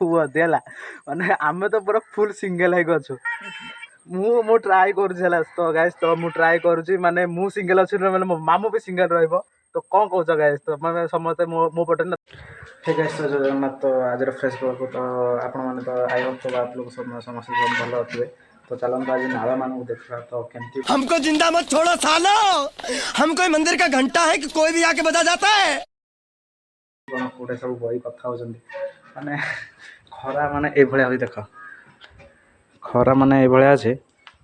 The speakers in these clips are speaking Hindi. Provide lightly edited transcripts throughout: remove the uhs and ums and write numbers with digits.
हुए माने आम तो पूरा फुल सिंगल है अच्छु मु ट्राए कर तो गाइस तो मु ट्राए करुँची माने मु सिंगल अच्छी माने मो मामू भी सिंगल रहिबो तो कौन कौच गाइस तो माने समस्त मो पटे ना ठीक है जय जगन्नाथ तो आज फ्रेश को तो आपण मैंने तो आई होप तो आप लोग समस्त भल अच्छे तो चलते आज नाला मान देखा तो केमती हमको जिंदा मत छोड़ो सालो हम कोई मंदिर का घंटा है कि कोई भी आके बजा जाता है कौटे सब बही कथा होचंदी माने खरा माने ए भलिया देख खरा माने ए भलिया अछि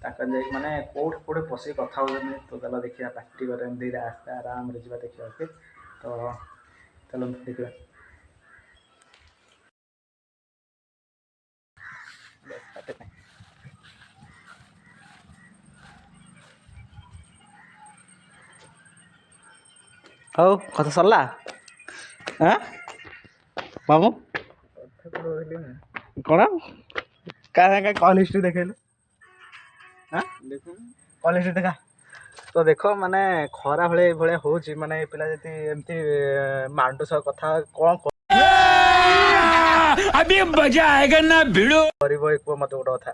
ताकन जाई माने कोठ कोठे पसी कथा होचंदी तो चला देखिया पार्टी करे एमदी रास्ता आराम रे जीवा देखिया ओके तो चलो देखिया हौ कथा सरला हाँ मामू कौन क्या कॉल हिस्ट्री देखेलु हाँ कॉल हिस्ट्री देखा तो देखो माने खरा भले भले होची माने पिला जति एमती मांडू सह कथा कौन अभी मजा आएगा ना भिड़ो करिवो एक मत गोटे कथा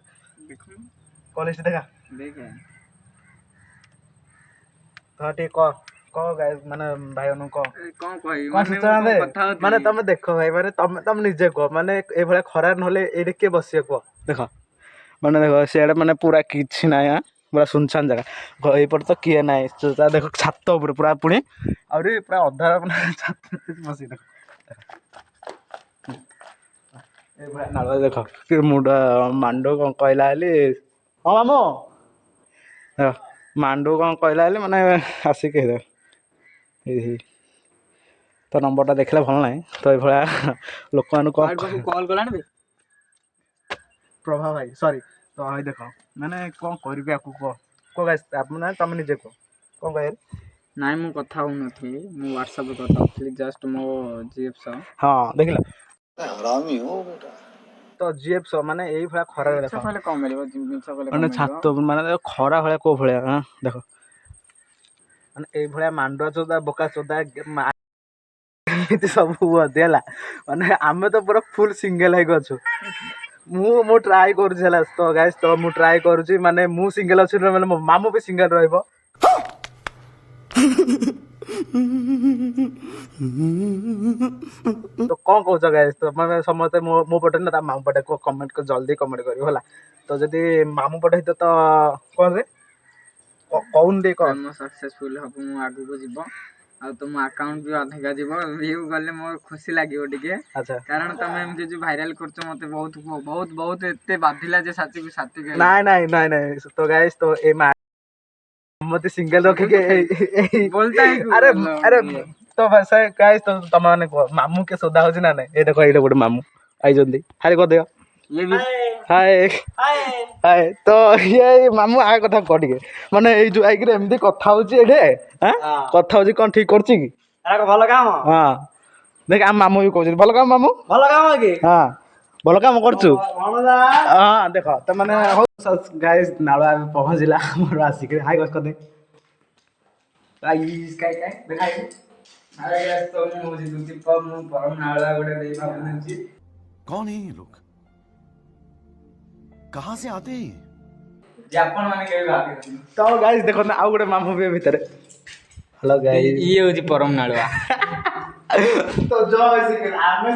कॉल हिस्ट्री देखा देखे तो ठीक कह गाइस माने भाई अनु कह कौन कही कौन सूचना दे माने तमे देखो भाई माने तम निजे कह माने ए भले खरा नहले एडे के बसिए कह देखो माने देखो सियाडे माने पूरा किछि ना या पूरा सुनसान जगह एपट तो किए ना देखो छात ऊपर पूरा पुणी आउरी पूरा अधार माने छात बसी देखो ए भले नाला देखो कि मुंडा मांडो कौन कहला हली हां मामो मांडू कौन कहला हली माने आसी के दे तो नंबरटा देखले भल ना तो ये लोक मान कॉल कलानी प्रभा भाई सॉरी तो भाई देख मैंने कौन करी आपको कह गाइस आपने तुम निजे कह कौन कह नाई मु कथा हो नथी मु व्हाट्सएप पे कथा होथली जस्ट मो जीएफ सा हाँ देखला हरामी हो बेटा तो जीएफ सो माने एई भला खरा देखो पहले कम मिलबो जिंस पहले माने छात माने खरा भला को भला हां देखो माने एई भला मांडुआ चोदा बोका चोदा सब हुए माने आमे तो पूरा फुल सिंगल है अच्छु मु ट्राए कर तो गाइस तो मु ट्राए करुँची माने मु सिंगल अच्छी माने मो मामू भी सिंगल रहिबो तो कौन कौच गाइस तो माने समस्त मो पटे ना मामू पटे को कमेंट को जल्दी कमेंट करियो होला तो जदी मामू पटे तो कौन रे कौन दे को सक्सेसफुल हबो मु आगु को जीवो आ तुम अकाउंट भी अधिका जीवो व्यू गले मोर खुशी लागियो टिके अच्छा कारण तमे एमती जो वायरल करछो मते बहुत बहुत बहुत एते बाधिला जे साथी के नहीं तो गाइस तो ए मते सिंगल रखे के बोलता है अरे तो बस गाइस तो तुम माने मामू के सोदा हो ना नहीं ए देखो एले गोटे मामू आई जंदी हाय को दियो ये भी हाय हाय तो ये मामू आ कथा कह टिके माने ए जो आइक एमदी कथा होची एडे हां कथा होची कोन ठीक करची की अरे भलो काम हां देख आ मामू भी कहछ भलो काम मामू भलो काम की हां भलो काम करछु हां देखो त माने हो गाइस नाळा पहुंचला मोर आसी के हाय कस कर दे गाइस काय देखाई अरे गाइस तो मु जिदुति प मु परम नाळा गोटे देई भाबनछि कौन है ये लोग कहाँ से आते हैं जापान माने के भाबी तो गाइस देखो ना आ गोटे मामू भी भीतर हेलो गाइस ये होची परम नाळवा तो जय सिंगल आमे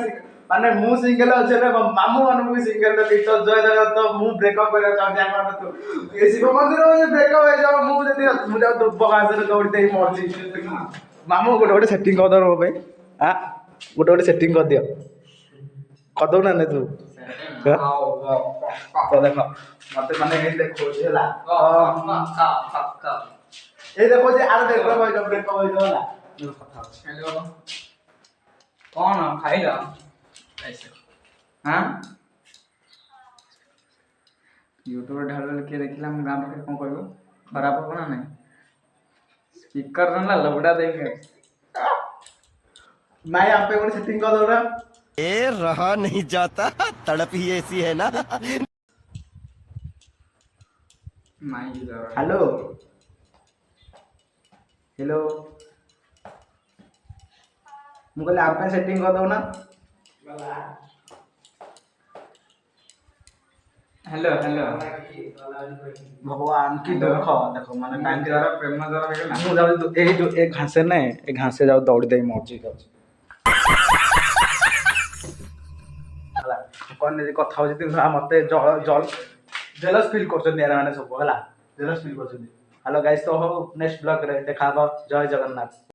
माने मु सिंगल अछि रे मामू मानु भी सिंगल रे तो जय जगह तो मु ब्रेकअप करे चाहते आपण तो ए शिव मंदिर में ब्रेकअप हो जाओ मु जदी मु जा तो बगास रे दौड़ी दे मरजी मामू गोटे सेटिंग कर दो भाई हां गोटे सेटिंग कर दियो कर दो ना तू तो देखो मते माने ए देखो जेला ए देखो जे आर देखो भाई ब्रेकअप हो जाला हेलो कौन खाइला ऐसे हां यूट्यूब ढाल के देखिला हम गांव के कोन कहबो खराब हो ना नहीं स्पीकर ना लबड़ा देंगे मैं आप पे कोई सेटिंग कर दो ना ए रहा नहीं जाता तड़प ही ऐसी है ना हेलो हेलो मु कहले आप पे सेटिंग कर दो ना हेलो हेलो भगवान की दुख देखो माने टाइम जरा प्रेम जरा ହେଇଗଲା ମୁଁ ଯାଉଛି ଏଇ ଯୋଉ ଏ ଘାସେ ନାଇଁ ଏ ଘାସେ ଯାଉ ଦୌଡ଼ି ଦେଇ ମରିଛି ଯାଉଛି ହେଲା କଣ ଯଦି କଥା ହଉଛି ମତେ ଜେଲସ୍ ଫିଲ୍ କରୁଛନ୍ତି ୟାର ମାନେ ସବୁ ହେଲା ଜେଲସ୍ ଫିଲ୍ କରୁଛନ୍ତି ହ୍ୟାଲୋ ଗାଇସ୍ ତ ହଉ ନେକ୍ସଟ ବ୍ଲଗରେ ଦେଖା ହବ ଜୟ ଜଗନ୍ନାଥ।